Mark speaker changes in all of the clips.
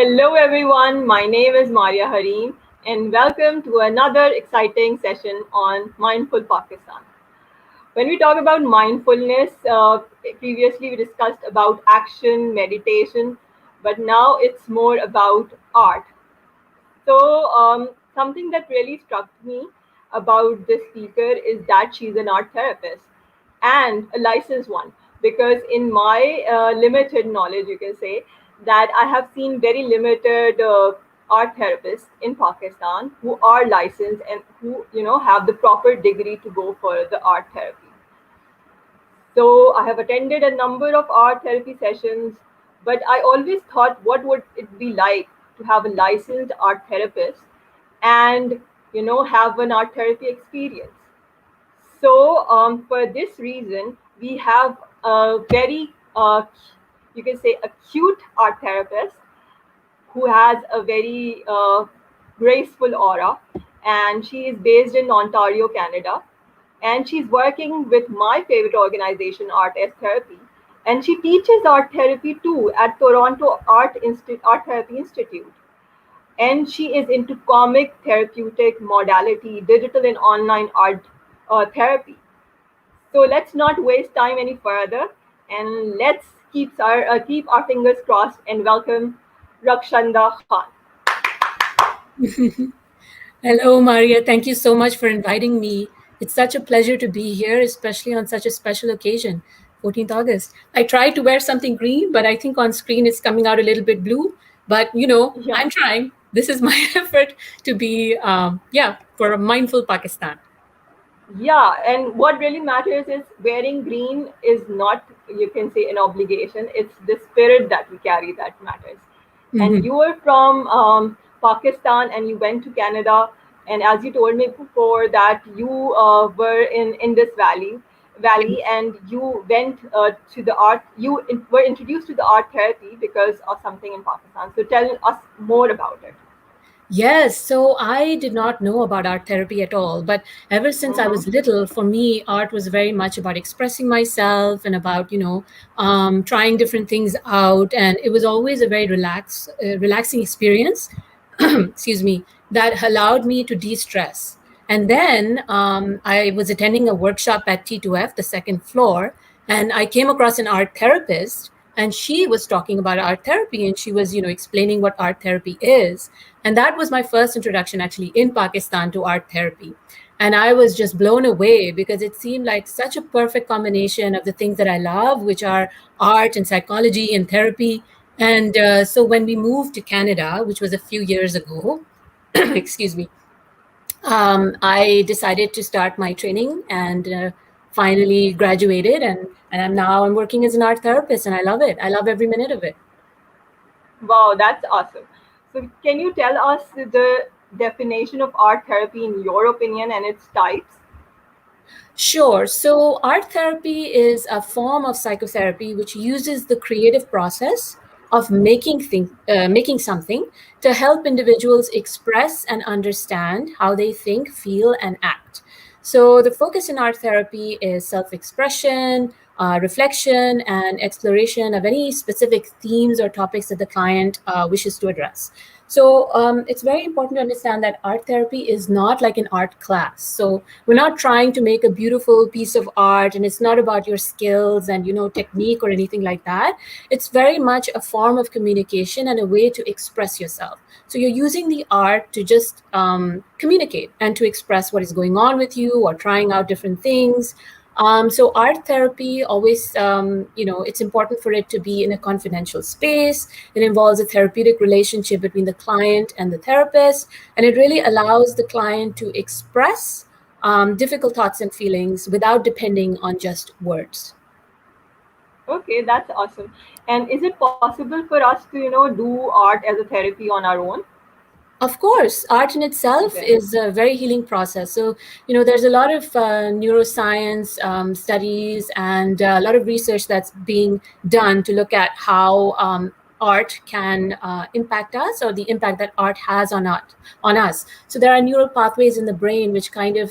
Speaker 1: Hello, everyone. My name is Maria Harim, and welcome to another exciting session on Mindful Pakistan. When we talk about mindfulness, previously we discussed about action, meditation, but now it's more about art. Something that really struck me about this speaker is that she's an art therapist and a licensed one. Because in my limited knowledge, you can say that I have seen very limited art therapists in Pakistan who are licensed and who have the proper degree to go for the art therapy. So I have attended a number of art therapy sessions, but I always thought, what would it be like to have a licensed art therapist and have an art therapy experience? For this reason, we have a very, you can say, acute art therapist who has a very graceful aura, and she is based in Ontario, Canada. And she's working with my favorite organization, Art Therapy. And she teaches art therapy too at Toronto Art Therapy Institute. And she is into comic therapeutic modality, digital and online art therapy. So let's not waste time any further, and let's keep our fingers crossed and welcome Rakshanda Khan.
Speaker 2: Hello, Maria. Thank you so much for inviting me. It's such a pleasure to be here, especially on such a special occasion, 14th August. I tried to wear something green, but I think on screen it's coming out a little bit blue. But,
Speaker 1: Yeah.
Speaker 2: I'm trying. This is my effort to be, for a mindful Pakistan.
Speaker 1: Yeah, and what really matters is wearing green is not, you can say, an obligation. It's the spirit that we carry that matters. And
Speaker 2: Mhm.
Speaker 1: you were from Pakistan and you went to Canada. And as you told me before, that you were in Indus Valley, and you went to the art. Were introduced to the art therapy because of something in Pakistan. So tell us more about it.
Speaker 2: Yes, so I did not know about art therapy at all. But ever since I was
Speaker 1: Mm-hmm.
Speaker 2: little, for me, art was very much about expressing myself and about, trying different things out. And it was always a very relaxing experience, excuse me, that allowed me to de stress. And then I was attending a workshop at T2F, the second floor, and I came across an art therapist. And she was talking about art therapy, and she was, explaining what art therapy is. And that was my first introduction actually in Pakistan to art therapy. And I was just blown away because it seemed like such a perfect combination of the things that I love, which are art and psychology and therapy. And so when we moved to Canada, which was a few years ago, excuse me, I decided to start my training and finally graduated. And I'm working as an art therapist, and I love it. I love every minute of it.
Speaker 1: Wow, that's awesome. So, can you tell us the definition of art therapy in your opinion and its types?
Speaker 2: Sure. So, art therapy is a form of psychotherapy which uses the creative process of making something to help individuals express and understand how they think, feel, and act. So, the focus in art therapy is self expression, reflection, and exploration of any specific themes or topics that the client wishes to address. So it's very important to understand that art therapy is not like an art class. So we're not trying to make a beautiful piece of art, and it's not about your skills and technique or anything like that. It's very much a form of communication and a way to express yourself. So you're using the art to just communicate and to express what is going on with you or trying out different things. So art therapy always, it's important for it to be in a confidential space. It involves a therapeutic relationship between the client and the therapist, and it really allows the client to express difficult thoughts and feelings without depending on just words.
Speaker 1: Okay, that's awesome. And is it possible for us to, do art as a therapy on our own?
Speaker 2: Of course, art in itself
Speaker 1: Okay.
Speaker 2: is a very healing process. So, there's a lot of neuroscience studies and a lot of research that's being done to look at how art can impact us, or the impact that art has on us. So, there are neural pathways in the brain which kind of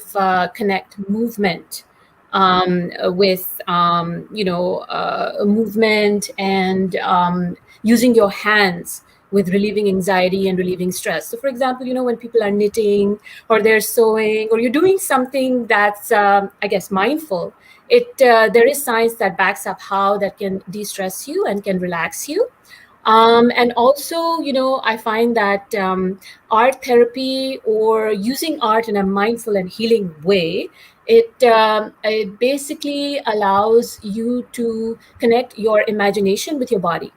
Speaker 2: connect movement with movement and using your hands with relieving anxiety and relieving stress. So, for example, when people are knitting or they're sewing or you're doing something that's, I guess, mindful, there is science that backs up how that can de-stress you and can relax you. And also, I find that art therapy or using art in a mindful and healing way, it basically allows you to connect your imagination with your body,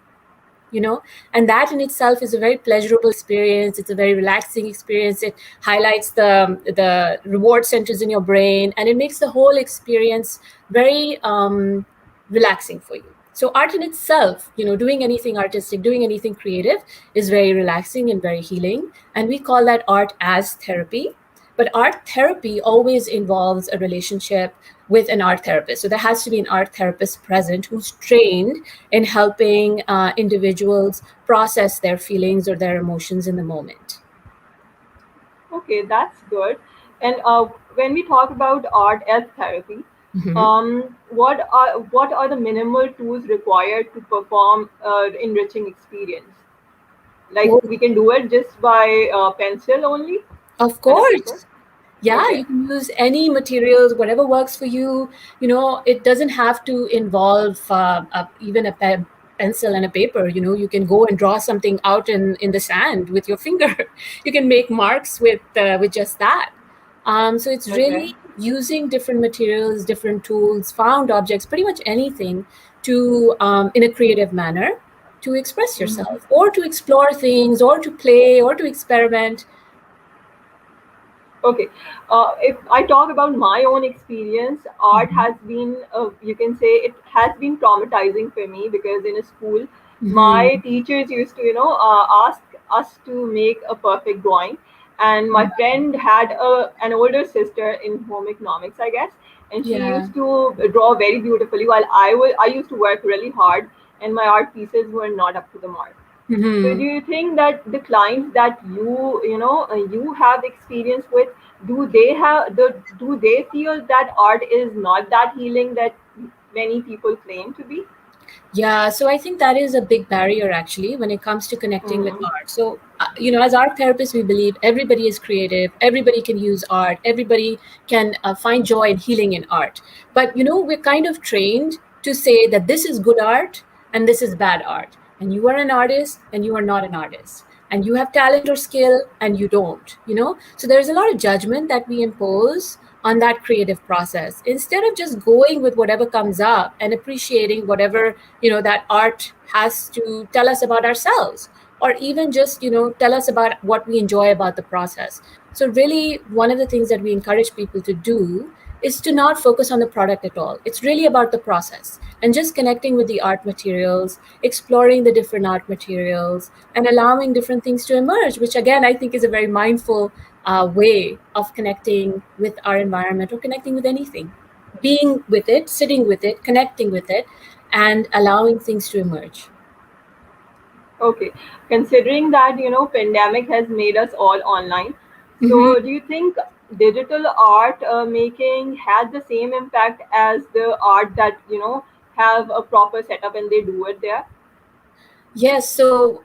Speaker 2: and that in itself is a very pleasurable experience. It's a very relaxing experience. It highlights the reward centers in your brain, and it makes the whole experience very relaxing for you. So art in itself, doing anything artistic, doing anything creative, is very relaxing and very healing, and we call that art as therapy. But art therapy always involves a relationship with an art therapist. So there has to be an art therapist present who's trained in helping individuals process their feelings or their emotions in the moment.
Speaker 1: Okay, that's good. And when we talk about art as therapy,
Speaker 2: Mhm.
Speaker 1: what are the minimal tools required to perform enriching experience? Like
Speaker 2: Oh,
Speaker 1: we can do it just by pencil only
Speaker 2: of
Speaker 1: and a paper.
Speaker 2: course. Yeah,
Speaker 1: Okay.
Speaker 2: you can use any materials, whatever works for you. It doesn't have to involve even a pencil and a paper. You can go and draw something out in the sand with your finger. You can make marks with just that. So it's
Speaker 1: Okay.
Speaker 2: really using different materials, different tools, found objects, pretty much anything to in a creative manner to express
Speaker 1: Mhm.
Speaker 2: yourself or to explore things or to play or to experiment.
Speaker 1: Okay. If I talk about my own experience, art
Speaker 2: Mhm.
Speaker 1: has been, you can say, it has been traumatizing for me because in a school, my
Speaker 2: Mhm.
Speaker 1: teachers used to, ask us to make a perfect drawing. And my friend had an older sister in home economics, I guess, and she
Speaker 2: Yeah.
Speaker 1: used to draw very beautifully while I used to work really hard, and my art pieces were not up to the mark. So do
Speaker 2: Mhm.
Speaker 1: you think that the clients that you have experience with, do they feel that art is not that healing that many people claim to be?
Speaker 2: Yeah, so I think that is a big barrier actually when it comes to connecting with
Speaker 1: Mm.
Speaker 2: art. So, as art therapists, we believe everybody is creative, everybody can use art, everybody can find joy and healing in art. But, we're kind of trained to say that this is good art and this is bad art. And you are an artist and you are not an artist. And you have talent or skill and you don't. So there's a lot of judgment that we impose on that creative process instead of just going with whatever comes up and appreciating whatever that art has to tell us about ourselves, or even just tell us about what we enjoy about the process. So really, one of the things that we encourage people to do is to not focus on the product at all. It's really about the process and just connecting with the art materials, exploring the different art materials, and allowing different things to emerge, which again I think is a very mindful way of connecting with our environment or connecting with anything, being with it, sitting with it, connecting with it, and allowing things to emerge.
Speaker 1: Okay, considering that pandemic has made us all online,
Speaker 2: Mhm.
Speaker 1: so do you think digital art making has the same impact as the art that have a proper setup and they do it there?
Speaker 2: Yes, so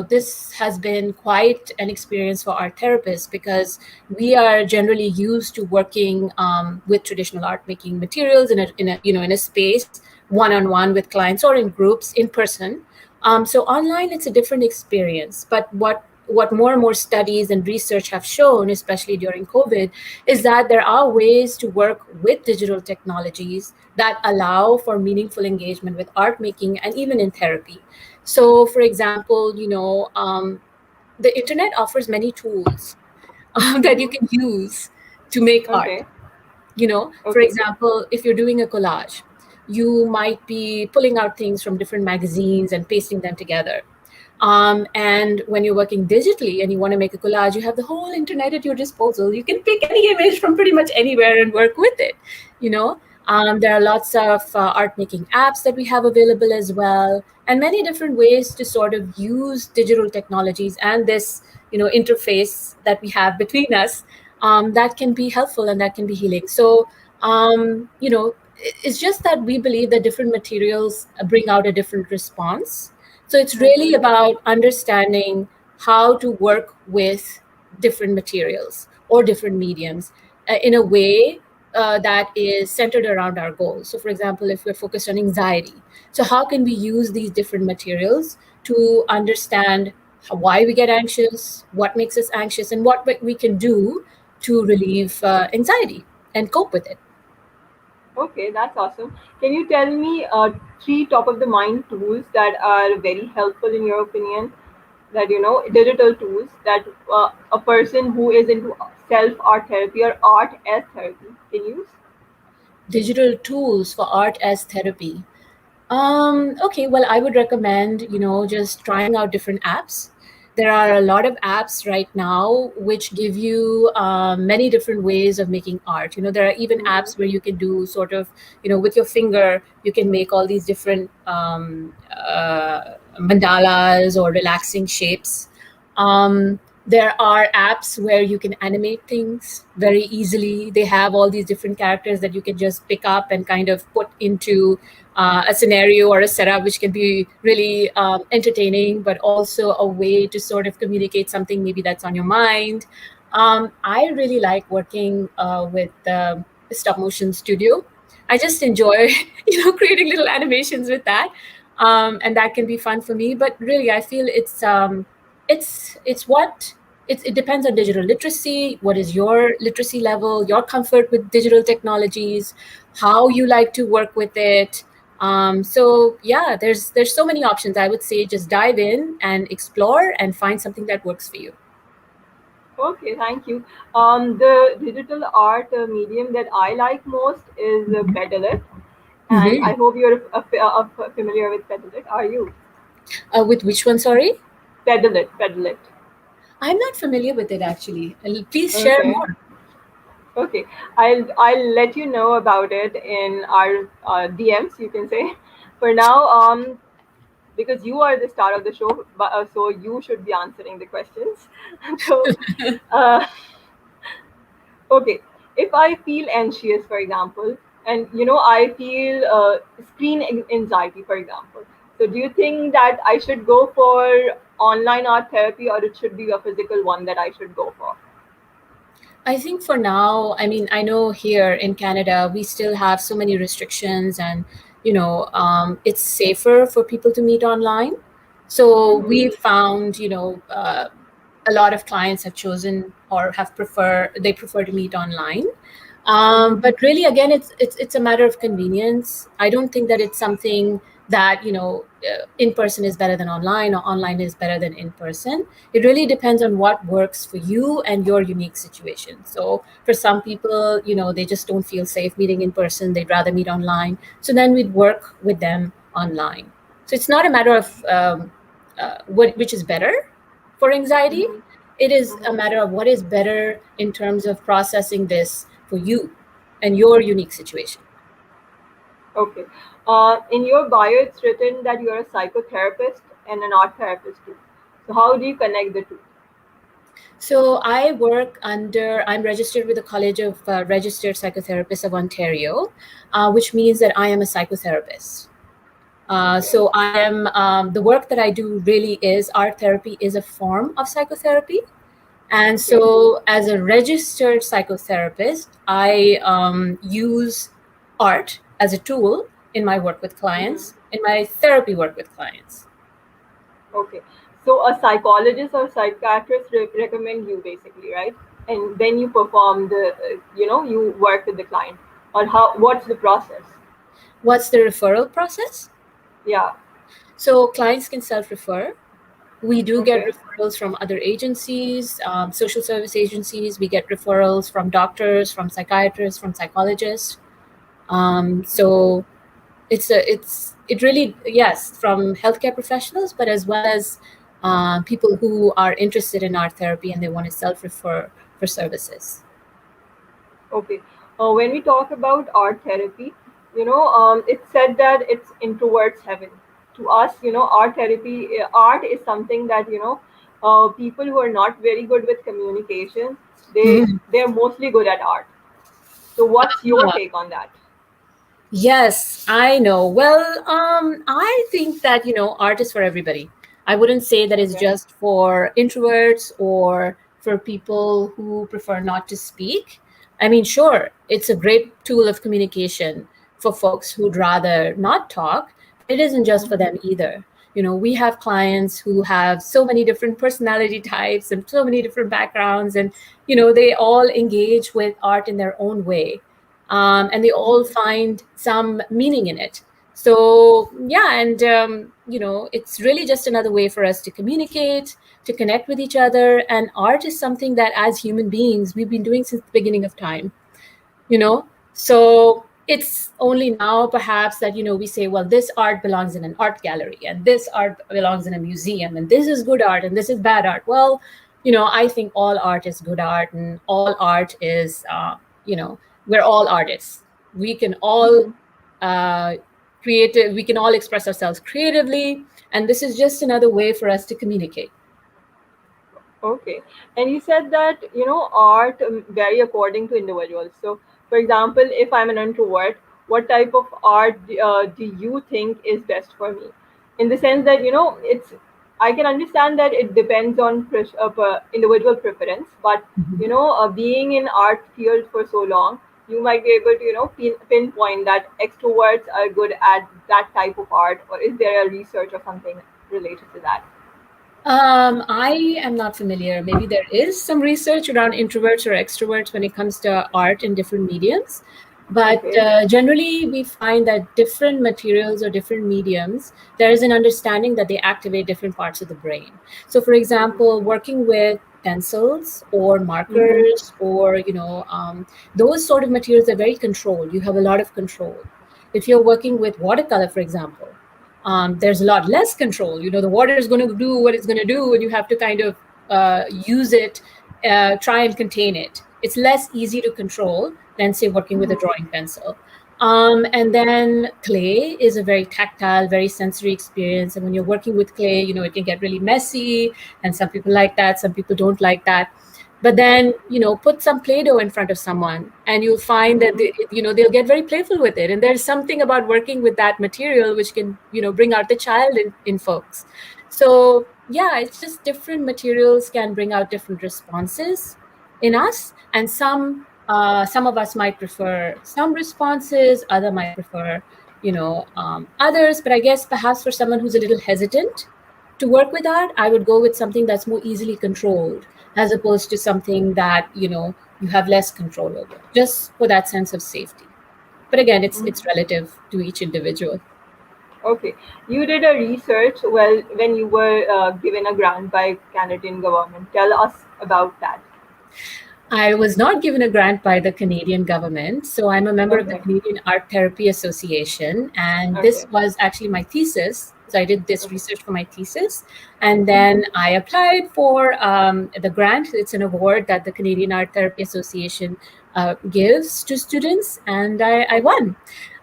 Speaker 2: this has been quite an experience for our therapists because we are generally used to working with traditional art making materials in a space one on one with clients or in groups in person. So online, it's a different experience. But what more and more studies and research have shown, especially during COVID, is that there are ways to work with digital technologies that allow for meaningful engagement with art making and even in therapy. So, for example, the internet offers many tools that you
Speaker 1: Mm-hmm.
Speaker 2: can use to make art.
Speaker 1: Okay.
Speaker 2: For
Speaker 1: Okay.
Speaker 2: example, if you're doing a collage, you might be pulling out things from different magazines and pasting them together. And when you're working digitally and you want to make a collage, you have the whole internet at your disposal. You can pick any image from pretty much anywhere and work with it. You know, there are lots of art making apps that we have available as well, and many different ways to sort of use digital technologies and this, interface that we have between us, that can be helpful and that can be healing. So, it's just that we believe that different materials bring out a different response So it's really about understanding how to work with different materials or different mediums in a way that is centered around our goals. So, for example, if we're focused on anxiety, so how can we use these different materials to understand why we get anxious, what makes us anxious, and what we can do to relieve anxiety and cope with it?
Speaker 1: Okay, that's awesome. Can you tell me three top of the mind tools that are very helpful in your opinion? That digital tools that a person who is into self art therapy or art as therapy can use.
Speaker 2: Digital tools for art as therapy. Okay, well, I would recommend, just trying out different apps. There are a lot of apps right now which give you many different ways of making art. There are even
Speaker 1: Mm-hmm.
Speaker 2: apps where you can do sort of, with your finger, you can make all these different mandalas or relaxing shapes. There are apps where you can animate things very easily. They have all these different characters that you can just pick up and kind of put into a scenario or a setup, which can be really entertaining, but also a way to sort of communicate something maybe that's on your mind. I really like working with stop motion studio. I just enjoy, creating little animations with that, and that can be fun for me. But really, I feel it's what it depends on digital literacy. What is your literacy level, your comfort with digital technologies, how you like to work with it. So yeah, there's so many options. I would say just dive in and explore and find something that works for you.
Speaker 1: Okay, thank you. The digital art medium that I like most is Pedalit, and
Speaker 2: Hmm.
Speaker 1: I hope you're familiar with Pedalit. Are you?
Speaker 2: With which one? Sorry,
Speaker 1: Pedalit, Pedalit.
Speaker 2: I'm not familiar with it actually. Please share
Speaker 1: Okay.
Speaker 2: more.
Speaker 1: Okay, I'll let you know about it in our DMs. You can say. For now, because you are the star of the show, so you should be answering the questions. So, uh, okay, if I feel anxious, for example, and I feel anxiety, for example. So, do you think that I should go for online art therapy, or it should be a physical one that I should go for?
Speaker 2: I think for now, I mean, I know here in Canada, we still have so many restrictions, and it's safer for people to meet online. So
Speaker 1: Mm-hmm.
Speaker 2: we found, a lot of clients have chosen or they prefer to meet online.
Speaker 1: Mm-hmm.
Speaker 2: But really, again, it's a matter of convenience. I don't think that it's something that in person is better than online, or online is better than in person. It really depends on what works for you and your unique situation. So for some people, they just don't feel safe meeting in person, they'd rather meet online, so then we'd work with them online. So it's not a matter of which is better for anxiety.
Speaker 1: Mm-hmm.
Speaker 2: It is a
Speaker 1: Mm-hmm.
Speaker 2: matter of what is better in terms of processing this for you and your unique situation.
Speaker 1: Okay. In your bio, it's written that you're a psychotherapist and an art therapist too. So how do you connect the two?
Speaker 2: So I'm registered with the College of Registered Psychotherapists of Ontario, which means that I am a psychotherapist.
Speaker 1: Okay.
Speaker 2: So I am the work that I do really is art therapy is a form of psychotherapy. And
Speaker 1: Okay.
Speaker 2: so, as a registered psychotherapist, I use art as a tool in my work with
Speaker 1: Mm-hmm.
Speaker 2: clients, in my therapy work with clients.
Speaker 1: Okay. So a psychologist or psychiatrist recommend you basically, right? And then you perform you work with the client. Or what's the process?
Speaker 2: What's the referral process?
Speaker 1: Yeah.
Speaker 2: So, clients can self refer. We do get
Speaker 1: Okay.
Speaker 2: referrals from other agencies, social service agencies. We get referrals from doctors, from psychiatrists, from psychologists. So it really, yes, from healthcare professionals, but as well as people who are interested in art therapy and they want to self-refer for services.
Speaker 1: Okay. When we talk about art therapy, it's said that it's introverts heaven. To us, art therapy, art is something that people who are not very good with communication, they're mostly good at art. So, what's your
Speaker 2: Mhm.
Speaker 1: take on that?
Speaker 2: Yes, I know. Well, I think that, art is for everybody. I wouldn't say that it's
Speaker 1: Okay.
Speaker 2: just for introverts or for people who prefer not to speak. I mean, sure, it's a great tool of communication for folks who'd rather not talk, but it isn't just for
Speaker 1: Mhm.
Speaker 2: them either. We have clients who have so many different personality types and so many different backgrounds, and, they all engage with art in their own way, and they all find some meaning in it. So yeah, and it's really just another way for us to communicate, to connect with each other. And art is something that, as human beings, we've been doing since the beginning of time. you know so it's only now perhaps that we say, well, this art belongs in an art gallery and this art belongs in a museum and this is good art and this is bad art. Well, I think all art is good art, and all art is we're all artists. We can all uh, we can all express ourselves creatively, and this is just another way for us to communicate.
Speaker 1: Okay. And you said that, art vary according to individuals. So, for example, if I'm an introvert, what type of art do you think is best for me? In the sense that, I can understand that it depends on individual preference, but, being in art field for so long, you might be able to, pinpoint that extroverts are good at that type of art, or is there a research or something related to that?
Speaker 2: I am not familiar. Maybe there is some research around introverts or extroverts when it comes to art in different mediums. But
Speaker 1: Okay.
Speaker 2: generally, we find that different materials or different mediums, there is an understanding that they activate different parts of the brain. So, for example, working with pencils or
Speaker 1: Mm-hmm.
Speaker 2: markers or, those sort of materials are very controlled. You have a lot of control. If you're working with watercolor, for example, there's a lot less control. The water is going to do what it's going to do, and you have to kind of use it, try and contain it. It's less easy to control than, say, working with a drawing pencil. And then clay is a very tactile, very sensory experience. And when you're working with clay, it can get really messy, and some people like that, some people don't like that. But then, put some Play-Doh in front of someone and you'll find that they'll get very playful with it. And there's something about working with that material which can, bring out the child in folks. So yeah, it's just different materials can bring out different responses in us. And some of us might prefer some responses, other might prefer, others. But I guess perhaps for someone who's a little hesitant to work with art, I would go with something that's more easily controlled as opposed to something that you have less control over, just for that sense of safety. But again, it's relative to each individual.
Speaker 1: Okay, you did a research well when you were given a grant by Canadian government. Tell us about that.
Speaker 2: I was not given a grant by the Canadian government, so I'm a member of the
Speaker 1: Okay,
Speaker 2: Canadian Art Therapy Association, and this
Speaker 1: okay,
Speaker 2: was actually my thesis. So I did this research for my thesis, and then I applied for the grant. It's an award that the Canadian Art Therapy Association gives to students, and I won.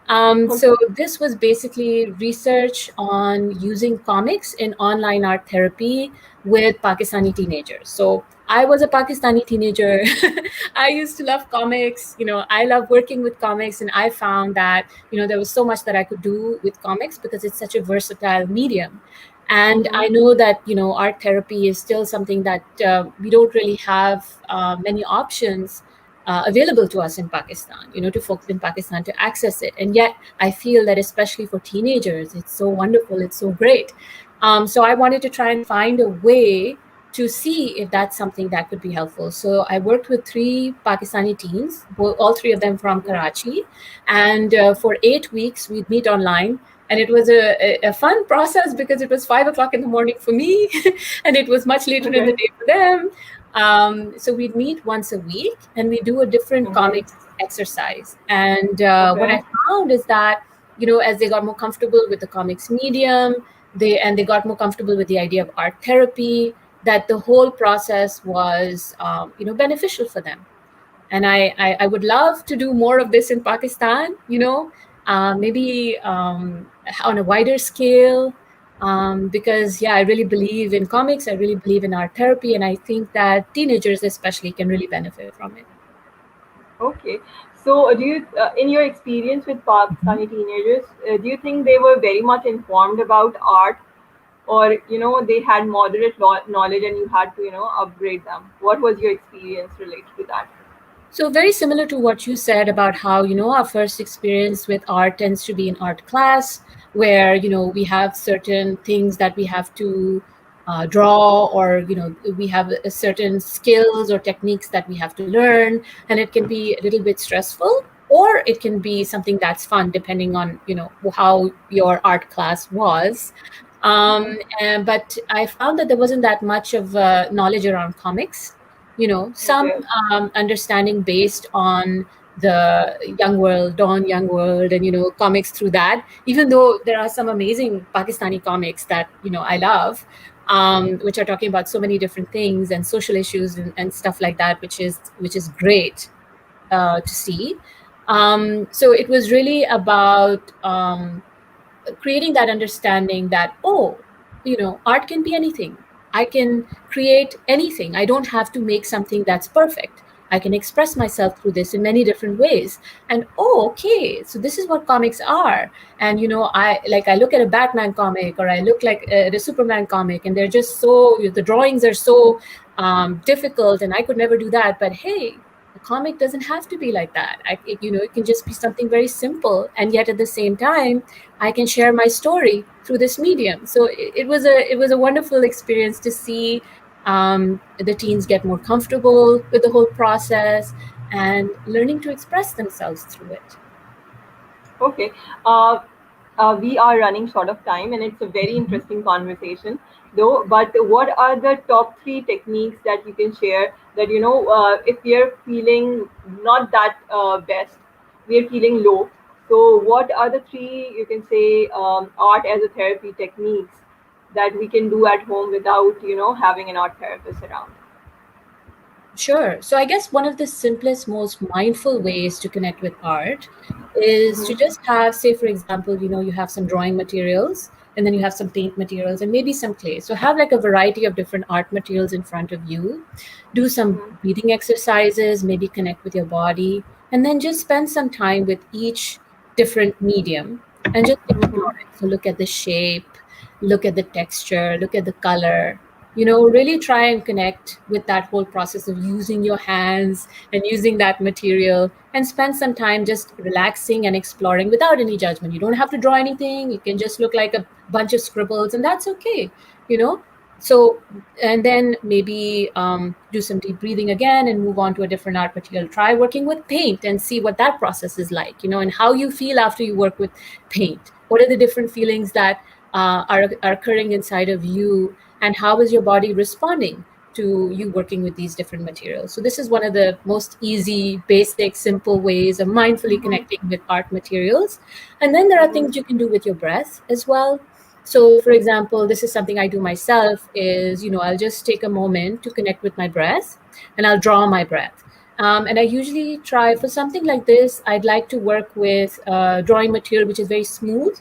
Speaker 2: So
Speaker 1: okay,
Speaker 2: this was basically research on using comics in online art therapy with Pakistani teenagers. So I was a Pakistani teenager. I used to love comics. I love working with comics, and I found that there was so much that I could do with comics because it's such a versatile medium. And
Speaker 1: mm-hmm.
Speaker 2: I know that art therapy is still something that we don't really have many options available to us in Pakistan, to folks in Pakistan to access it. And yet, I feel that especially for teenagers, it's so wonderful, it's so great. So I wanted to try and find a way to see if that's something that could be helpful. So I worked with three Pakistani teens, all three of them from Karachi, and for 8 weeks we'd meet online. And it was a fun process because it was 5 o'clock in the morning for me, and it was much later in the
Speaker 1: Okay,
Speaker 2: day for them. So we'd meet once a week and we do a different
Speaker 1: okay,
Speaker 2: comics exercise. And what I
Speaker 1: okay,
Speaker 2: found is that, as they got more comfortable with the comics medium, they got more comfortable with the idea of art therapy, that the whole process was, beneficial for them. And I would love to do more of this in Pakistan, maybe on a wider scale, because yeah, I really believe in comics, I really believe in art therapy, and I think that teenagers especially can really benefit from it.
Speaker 1: okay. So, do you, in your experience with Pakistani teenagers, do you think they were very much informed about art, or they had moderate knowledge and you had to upgrade them? What was your experience related to that?
Speaker 2: So very similar to what you said about how, our first experience with art tends to be in art class, where, we have certain things that we have to draw, or, we have certain skills or techniques that we have to learn, and it can be a little bit stressful, or it can be something that's fun, depending on, how your art class was. Um, but I found that there wasn't that much of knowledge around comics. Some
Speaker 1: Okay.
Speaker 2: understanding based on the Young World, Dawn Young World, and comics through that. Even though there are some amazing Pakistani comics that I love, which are talking about so many different things and social issues and stuff like that, which is great to see. So it was really about creating that understanding that, oh, art can be anything. I can create anything. I don't have to make something that's perfect. I can express myself through this in many different ways. And oh, okay, so this is what comics are. And I look at a Batman comic, or I look like at a Superman comic, and they're just so, the drawings are so difficult, and I could never do that. But hey, a comic doesn't have to be like that. It can just be something very simple, and yet at the same time I can share my story through this medium. So it was a wonderful experience to see the teens get more comfortable with the whole process and learning to express themselves through it.
Speaker 1: Okay. We are running short of time, and it's a very interesting conversation, though. But what are the top three techniques that you can share that, if we are feeling not that best, we are feeling low. So, what are the three, you can say, art as a therapy techniques that we can do at home without, having an art therapist around?
Speaker 2: Sure. So I guess one of the simplest, most mindful ways to connect with art is to
Speaker 1: Mm-hmm.
Speaker 2: just have, say, for example, you have some drawing materials, and then you have some paint materials, and maybe some clay. So have like a variety of different art materials in front of you. Do some
Speaker 1: Mm-hmm.
Speaker 2: breathing exercises, maybe connect with your body, and then just spend some time with each different medium and just explore
Speaker 1: Mm-hmm.
Speaker 2: it. So look at the shape, look at the texture, look at the color, really try and connect with that whole process of using your hands and using that material, and spend some time just relaxing and exploring without any judgment. You don't have to draw anything. You can just look like a bunch of scribbles, and that's okay, you know? So, and then maybe do some deep breathing again and move on to a different art material. Try working with paint and see what that process is like, and how you feel after you work with paint. What are the different feelings that are occurring inside of you, and how is your body responding to you working with these different materials? So this is one of the most easy, basic, simple ways of mindfully connecting with art materials. And then there are things you can do with your breath as well. So for example, this is something I do myself is, I'll just take a moment to connect with my breath, and I'll draw my breath. And I usually try for something like this, I'd like to work with drawing material which is very smooth,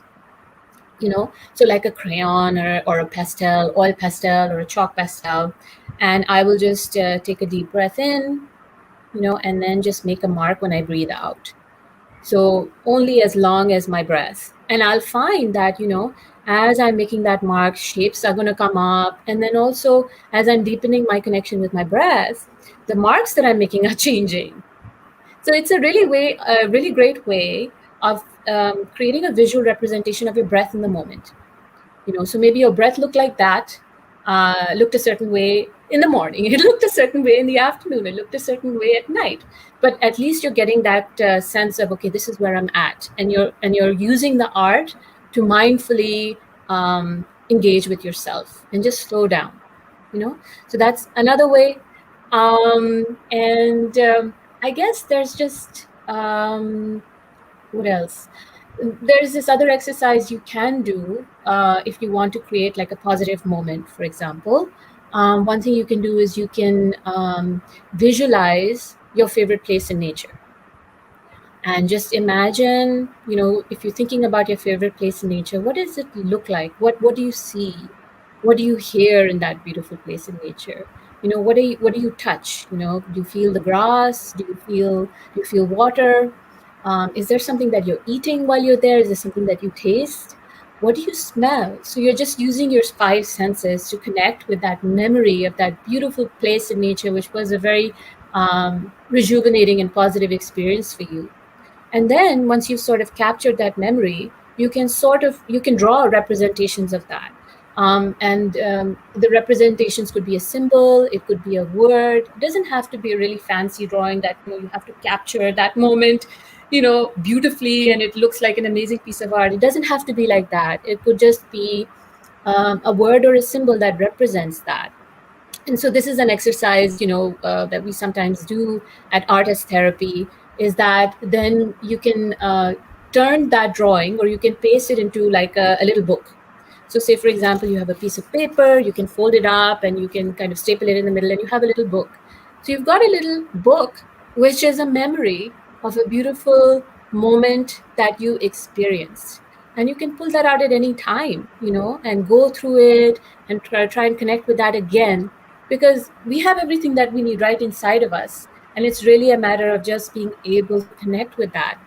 Speaker 2: so like a crayon, or a pastel, oil pastel, or a chalk pastel. And I will just take a deep breath in, and then just make a mark when I breathe out. So only as long as my breath. And I'll find that, as I'm making that mark, shapes are going to come up. And then also, as I'm deepening my connection with my breath, the marks that I'm making are changing. So it's a really great way of creating a visual representation of your breath in the moment. So maybe your breath looked like that, looked a certain way in the morning, it looked a certain way in the afternoon, it looked a certain way at night. But at least you're getting that sense of, okay, this is where I'm at, and you're using the art to mindfully engage with yourself and just slow down. So that's another way. And I guess there's just what else? There's this other exercise you can do if you want to create like a positive moment, for example. One thing you can do is you can visualize your favorite place in nature, and just imagine, if you're thinking about your favorite place in nature, what does it look like? What do you see? What do you hear in that beautiful place in nature? What do you touch? Do you feel the grass? Do you feel water? Is there something that you're eating while you're there? Is there something that you taste? What do you smell? So you're just using your five senses to connect with that memory of that beautiful place in nature, which was a very rejuvenating and positive experience for you. And then once you've sort of captured that memory, you can draw representations of that. And the representations could be a symbol, it could be a word. It doesn't have to be a really fancy drawing that you have to capture that moment beautifully, and it looks like an amazing piece of art. It doesn't have to be like that. It could just be a word or a symbol that represents that. And so this is an exercise that we sometimes do at artist therapy, is that then you can turn that drawing, or you can paste it into like a little book. So say, for example, you have a piece of paper, you can fold it up and you can kind of staple it in the middle, and you have a little book. So you've got a little book which is a memory of a beautiful moment that you experienced, and you can pull that out at any time, and go through it and try and connect with that again, because we have everything that we need right inside of us. And it's really a matter of just being able to connect with that,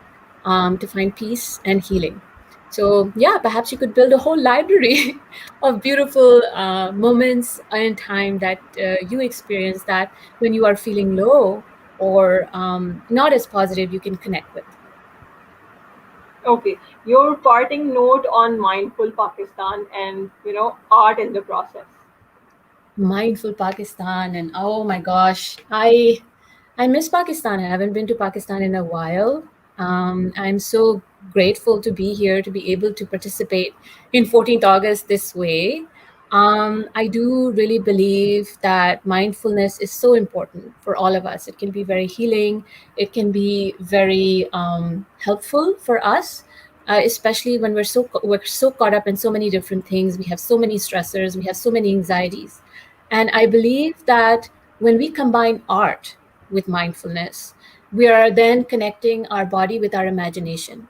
Speaker 2: to find peace and healing. So, yeah, perhaps you could build a whole library of beautiful moments in time that you experience, that when you are feeling low or not as positive, you can connect with.
Speaker 1: Okay, your parting note on mindful Pakistan and art in the process.
Speaker 2: Mindful Pakistan, and oh my gosh, I miss Pakistan. I haven't been to Pakistan in a while. I'm so grateful to be here, to be able to participate in 14th August this way. I do really believe that mindfulness is so important for all of us. It can be very healing. It can be very helpful for us, especially when we're so caught up in so many different things. We have so many stressors. We have so many anxieties, and I believe that when we combine art with mindfulness, we are then connecting our body with our imagination.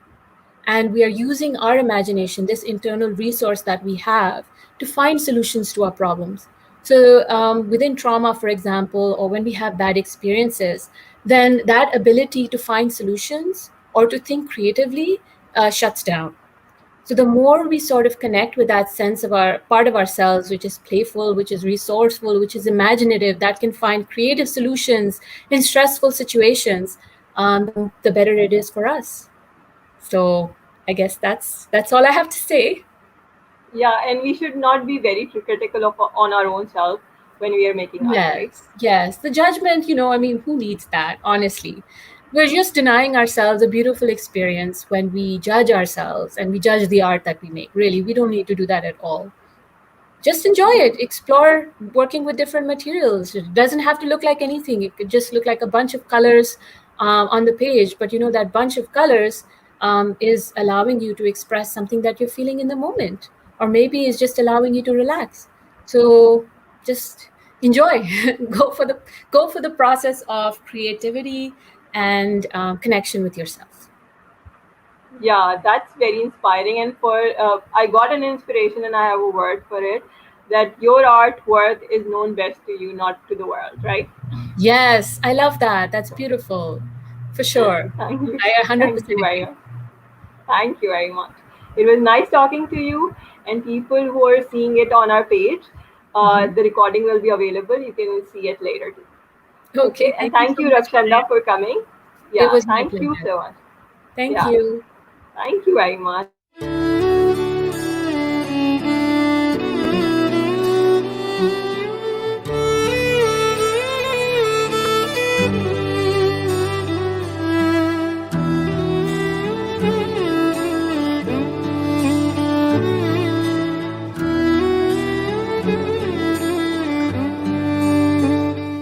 Speaker 2: And we are using our imagination, this internal resource that we have, to find solutions to our problems. So, within trauma, for example, or when we have bad experiences, then that ability to find solutions or to think creatively shuts down. So the more we sort of connect with that sense of our part of ourselves, which is playful, which is resourceful, which is imaginative, that can find creative solutions in stressful situations, the better it is for us. So I guess that's all I have to say.
Speaker 1: Yeah, and we should not be very critical of on our own self when we are making art, right?
Speaker 2: Yes, yes. The judgment, I mean, who needs that, honestly? We're just denying ourselves a beautiful experience when we judge ourselves and we judge the art that we make. Really, we don't need to do that at all. Just enjoy it, explore working with different materials. It doesn't have to look like anything. It could just look like a bunch of colors on the page, but that bunch of colors is allowing you to express something that you're feeling in the moment, or maybe is just allowing you to relax. So just enjoy. Go for the process of creativity and connection with yourself.
Speaker 1: Yeah, that's very inspiring. And for I got an inspiration, and I have a word for it, that your artwork is known best to you, not to the world, right?
Speaker 2: Yes, I love that. That's beautiful, for sure.
Speaker 1: Thank you.
Speaker 2: I
Speaker 1: Thank
Speaker 2: 100%
Speaker 1: you very
Speaker 2: agree.
Speaker 1: much. Thank you very much. It was nice talking to you, and people who are seeing it on our page,
Speaker 2: Mhm.
Speaker 1: the recording will be available. You can see it later too.
Speaker 2: Okay,
Speaker 1: Okay, and
Speaker 2: thank you
Speaker 1: thank
Speaker 2: so
Speaker 1: you,
Speaker 2: much, Karen.
Speaker 1: Rakshanda, for coming.
Speaker 2: It
Speaker 1: Yeah,
Speaker 2: was my
Speaker 1: thank you
Speaker 2: pleasure.
Speaker 1: so much.
Speaker 2: Thank
Speaker 1: Yeah,
Speaker 2: you.
Speaker 1: thank you very much.